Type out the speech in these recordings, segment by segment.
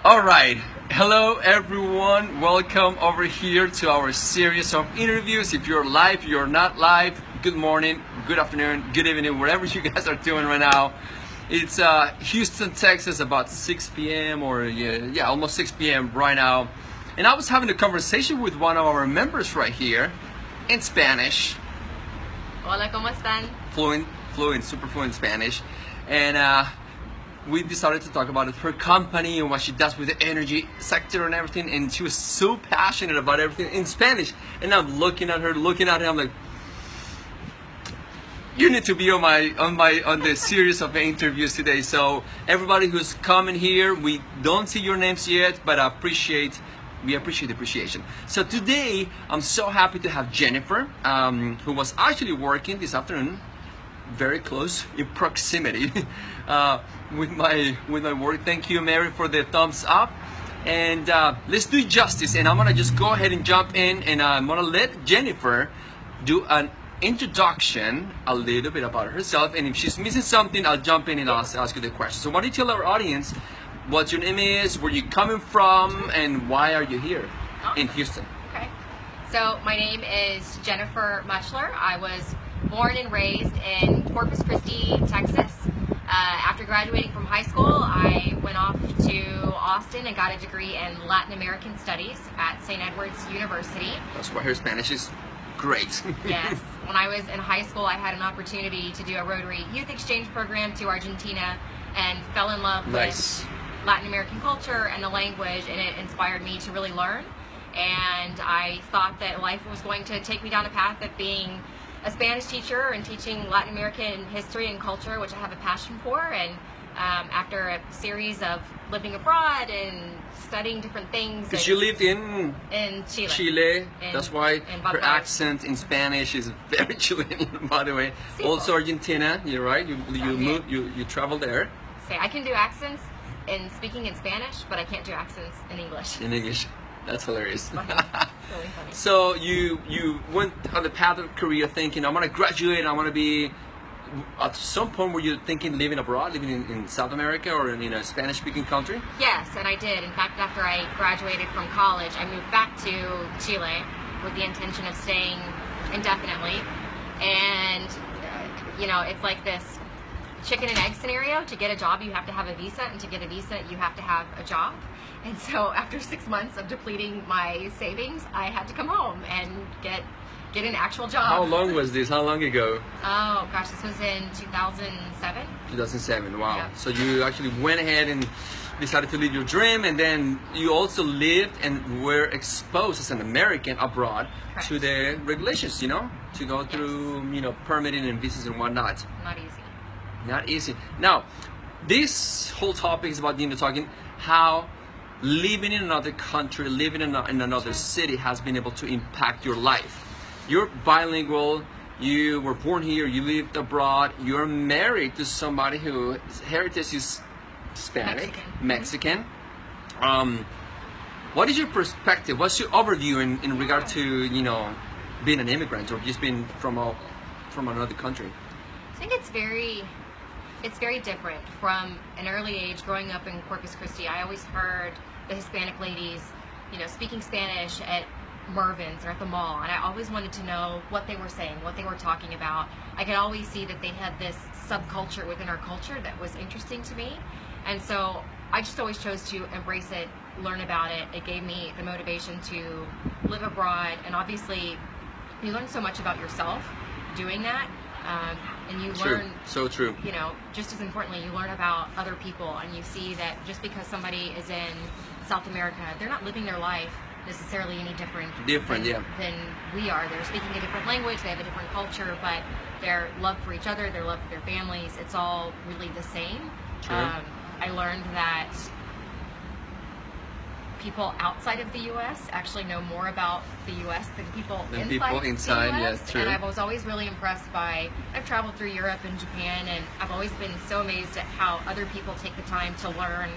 All right, hello everyone. Welcome over here to our series of interviews. If you're live, you're not live, good morning, good afternoon, good evening, wherever you guys are doing right now. It's Houston, Texas, about 6 p.m. or almost 6 p.m. right now. And I was having a conversation with one of our members right here in Spanish. Hola, ¿cómo están? Fluent, super fluent Spanish. And we decided to talk about her company and what she does with the energy sector and everything. And she was so passionate about everything in Spanish. And I'm looking at her, I'm like, you need to be on the series of interviews today. So everybody who's coming here, we don't see your names yet, but we appreciate the appreciation. So today, I'm so happy to have Jennifer, who was actually working this afternoon, very close in proximity with my work. Thank you, Mary, for the thumbs up. And let's do justice. And I'm gonna just go ahead and jump in, and I'm gonna let Jennifer do an introduction, a little bit about herself. And if she's missing something, I'll jump in and ask you the question. So why don't you tell our audience what your name is, where you're coming from, and why are you here in Houston? Okay. So my name is Jennifer Mutchler. I was born and raised in Corpus Christi, Texas. After graduating from high school, I went off to Austin and got a degree in Latin American Studies at St. Edward's University. That's why her Spanish is great. Yes. When I was in high school, I had an opportunity to do a Rotary Youth Exchange program to Argentina and fell in love with Latin American culture and the language, and it inspired me to really learn. And I thought that life was going to take me down a path of being a Spanish teacher and teaching Latin American history and culture, which I have a passion for. And after a series of living abroad and studying different things, because you lived in Chile. That's why her accent in Spanish is very Chilean, by the way. Also Argentina. You're right. You traveled there. Say I can do accents in speaking in Spanish, but I can't do accents in English. In English. That's hilarious. Really funny. So you went on the path of career thinking, I'm gonna graduate, I wanna be, at some point were you thinking living abroad, living in South America or in a Spanish speaking country? Yes, and I did. In fact, after I graduated from college, I moved back to Chile with the intention of staying indefinitely. And it's like this chicken and egg scenario. To get a job, you have to have a visa, and to get a visa, you have to have a job. And so after 6 months of depleting my savings, I had to come home and get an actual job. How long was this? How long ago? Oh gosh, this was in 2007. 2007, wow. Yeah. So you actually went ahead and decided to live your dream, and then you also lived and were exposed as an American abroad. Correct. To the regulations, to go through, permitting and visas and whatnot. Not easy. Not easy. Now, this whole topic is about talking how living in another country, living in another city has been able to impact your life. You're bilingual, you were born here, you lived abroad, you're married to somebody whose heritage is Hispanic, Mexican. What is your perspective? What's your overview in regard to, being an immigrant or just being from another country? I think it's very different. From an early age, growing up in Corpus Christi, I always heard the Hispanic ladies, speaking Spanish at Mervyn's or at the mall, and I always wanted to know what they were saying, what they were talking about. I could always see that they had this subculture within our culture that was interesting to me, and so I just always chose to embrace it, learn about it. It gave me the motivation to live abroad, and obviously you learn so much about yourself doing that. And you learn, so true. Just as importantly, you learn about other people, and you see that just because somebody is in South America, they're not living their life necessarily any different than we are. They're speaking a different language, they have a different culture, but their love for each other, their love for their families, it's all really the same. I learned that people outside of the U.S. actually know more about the U.S. than people inside the U.S. Yes, true. And I was always really impressed by, I've traveled through Europe and Japan, and I've always been so amazed at how other people take the time to learn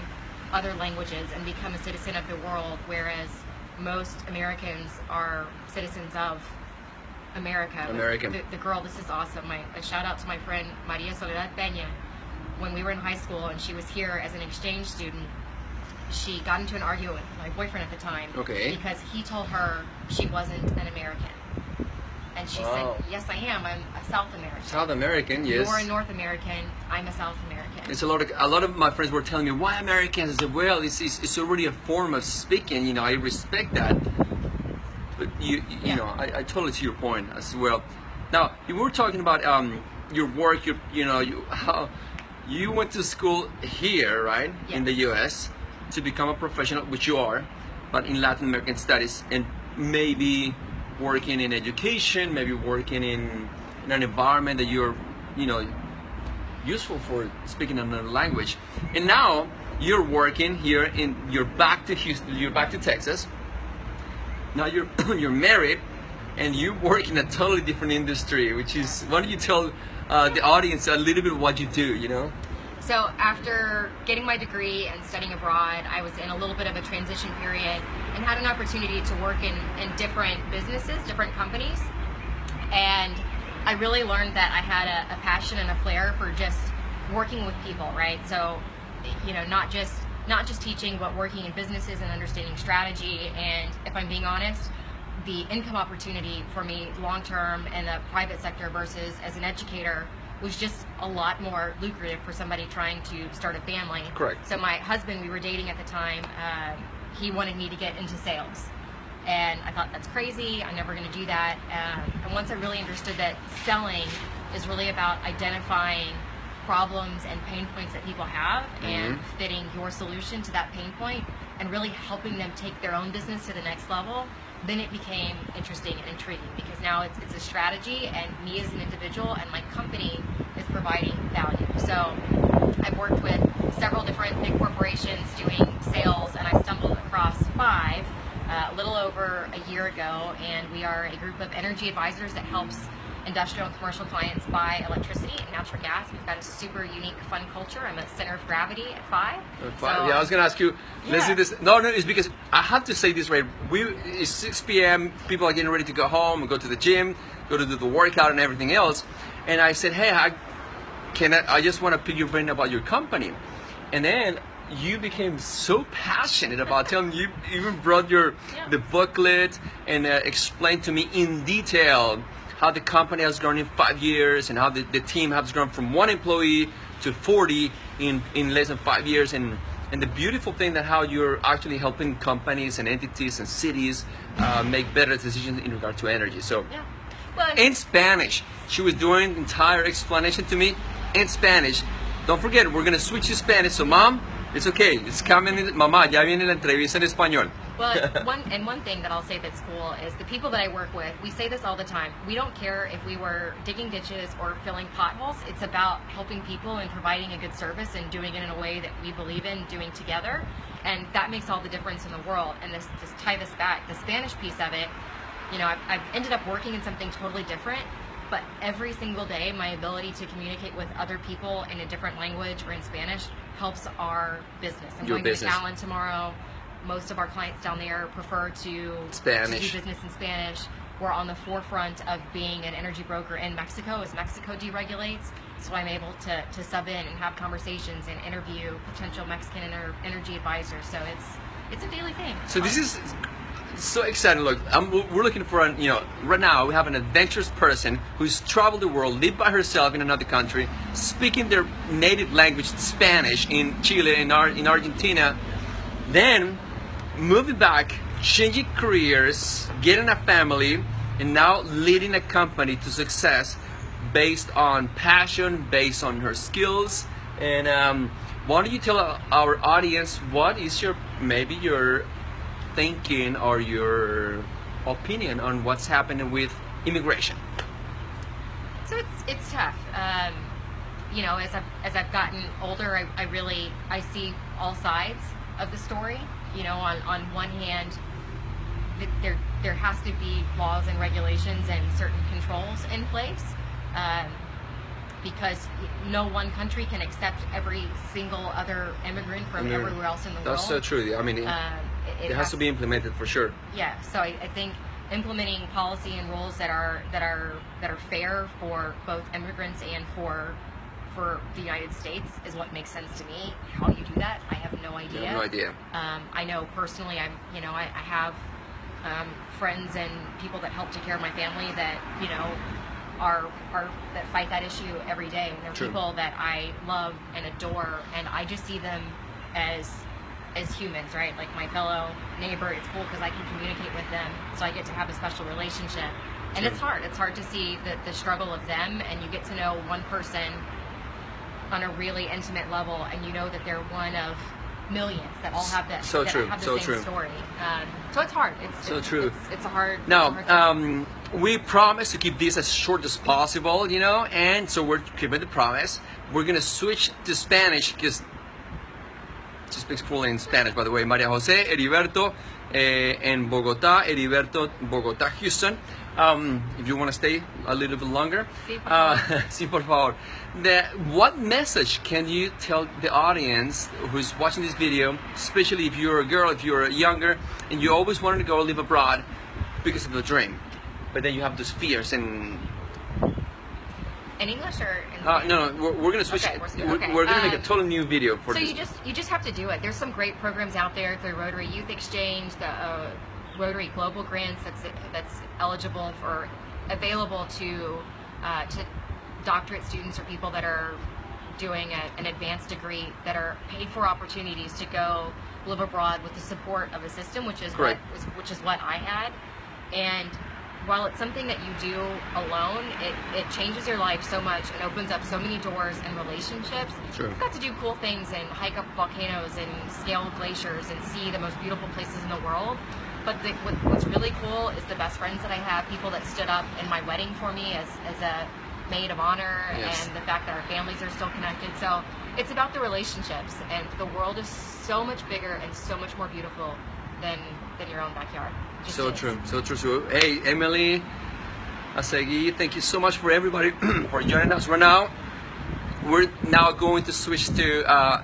other languages and become a citizen of the world, whereas most Americans are citizens of America. The girl, this is awesome. A shout out to my friend Maria Soledad Peña. When we were in high school and she was here as an exchange student, she got into an argument with my boyfriend at the time. Okay. Because he told her she wasn't an American. And she said, yes, I am. I'm a South American. South American, yes. You're a North American. I'm a South American. It's a lot of my friends were telling me, why Americans? I said, well, it's already a form of speaking. You know, I respect that. But you know, I totally see your point as well. Now, you were talking about your work. How you went to school here, right, Yes. in the U.S. to become a professional, which you are, but in Latin American studies, and maybe working in education, maybe working in an environment that you're, useful for speaking another language. And now you're working here you're back to Houston, you're back to Texas. Now you're married and you work in a totally different industry, which is, why don't you tell the audience a little bit what you do, So after getting my degree and studying abroad, I was in a little bit of a transition period and had an opportunity to work in different businesses, different companies. And I really learned that I had a passion and a flair for just working with people, right? So, not just teaching, but working in businesses and understanding strategy. And if I'm being honest, the income opportunity for me long-term in the private sector versus as an educator was just a lot more lucrative for somebody trying to start a family. Correct. So my husband, we were dating at the time, he wanted me to get into sales. And I thought, that's crazy, I'm never gonna do that. And once I really understood that selling is really about identifying problems and pain points that people have and fitting your solution to that pain point and really helping them take their own business to the next level, then it became interesting and intriguing because now it's a strategy and me as an individual and my company is providing value. So I've worked with several different big corporations doing sales and I stumbled across 5 a little over a year ago, and we are a group of energy advisors that helps industrial and commercial clients buy electricity and natural gas. We've got a super unique, fun culture. I'm a center of gravity at 5. So, I was gonna ask you. Let's do this. No, it's because I have to say this right. It's 6 p.m. People are getting ready to go home and go to the gym, go to do the workout and everything else. And I said, hey, I just want to pick your brain about your company. And then you became so passionate about telling you even brought the booklet and explained to me in detail how the company has grown in 5 years and how the team has grown from 1 employee to 40 in less than 5 years, and the beautiful thing that how you're actually helping companies and entities and cities make better decisions in regard to energy. So in Spanish, she was doing the entire explanation to me in Spanish. Don't forget, we're gonna switch to Spanish. So mom, it's okay, it's coming in. Mamá, ya viene la entrevista en español. Well, one thing that I'll say that's cool is the people that I work with, we say this all the time. We don't care if we were digging ditches or filling potholes. It's about helping people and providing a good service and doing it in a way that we believe in doing together. And that makes all the difference in the world. And this tie this back, the Spanish piece of it, I've ended up working in something totally different. But every single day, my ability to communicate with other people in a different language or in Spanish helps our business. I'm going to Talent tomorrow. Most of our clients down there prefer to do business in Spanish. We're on the forefront of being an energy broker in Mexico as Mexico deregulates. So I'm able to sub in and have conversations and interview potential Mexican energy advisors. So it's a daily thing. So this is so exciting. Look, we're looking for right now we have an adventurous person who's traveled the world, lived by herself in another country, speaking their native language, Spanish, in Chile, in Argentina, then moving back, changing careers, getting a family, and now leading a company to success based on passion, based on her skills. And why don't you tell our audience what is your thinking or your opinion on what's happening with immigration? So it's tough. As I've gotten older, I see all sides of the story. On one hand, there has to be laws and regulations and certain controls in place, because no one country can accept every single other immigrant from everywhere else in the world. That's so true. I mean, it has to be implemented for sure. Yeah. So I think implementing policy and rules that are fair for both immigrants and for for the United States is what makes sense to me. How you do that, I have no idea. I have no idea. I know personally, I have friends and people that help take care of my family that that fight that issue every day. And they're True. people that I love and adore, and I just see them as humans, right? Like my fellow neighbor. It's cool because I can communicate with them, so I get to have a special relationship. And True. it's hard. It's hard to see the struggle of them, and you get to know one person on a really intimate level, and you know that they're one of millions that all have that. So that true. Have the So same true. Story. So it's hard. It's true. It's a hard. Now, it's a hard time. we promise to keep this as short as possible, and so we're keeping the promise. We're gonna switch to Spanish because she speaks fully in Spanish, by the way. Maria Jose, Heriberto, in Bogota, Heriberto, Bogota, Houston. If you want to stay a little bit longer, Sí, por favor. sí, por favor. What message can you tell the audience who's watching this video, especially if you're a girl, if you're younger, and you always wanted to go live abroad because of the dream, but then you have those fears and... In English or in no, Spanish? we're gonna switch. Okay, okay. We're gonna make a total new video for So this. you just have to do it. There's some great programs out there through Rotary Youth Exchange, the Rotary Global Grants that's eligible for available to doctorate students or people that are doing an advanced degree that are paid for opportunities to go live abroad with the support of a system, which is Correct. which is what I had. And while it's something that you do alone, it changes your life so much and opens up so many doors and relationships. Sure. You've got to do cool things and hike up volcanoes and scale glaciers and see the most beautiful places in the world. But what's really cool is the best friends that I have, people that stood up in my wedding for me as a maid of honor, Yes. and the fact that our families are still connected. So it's about the relationships, and the world is so much bigger and so much more beautiful than your own backyard. It just So is. true, so true. So, hey, Emily, Asegui, thank you so much for everybody for joining us right now. We're now going to switch to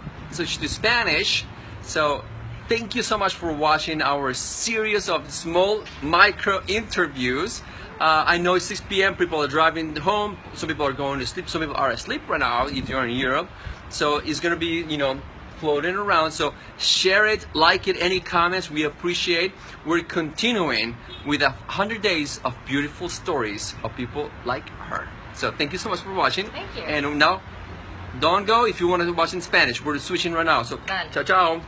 Spanish. So, thank you so much for watching our series of small micro interviews. I know it's 6 p.m. People are driving home. Some people are going to sleep. Some people are asleep right now if you're in Europe. So it's gonna be, floating around. So share it, like it, any comments we appreciate. We're continuing with 100 days of beautiful stories of people like her. So thank you so much for watching. Thank you. And now, don't go if you want to watch in Spanish. We're switching right now. So Done. ciao, ciao.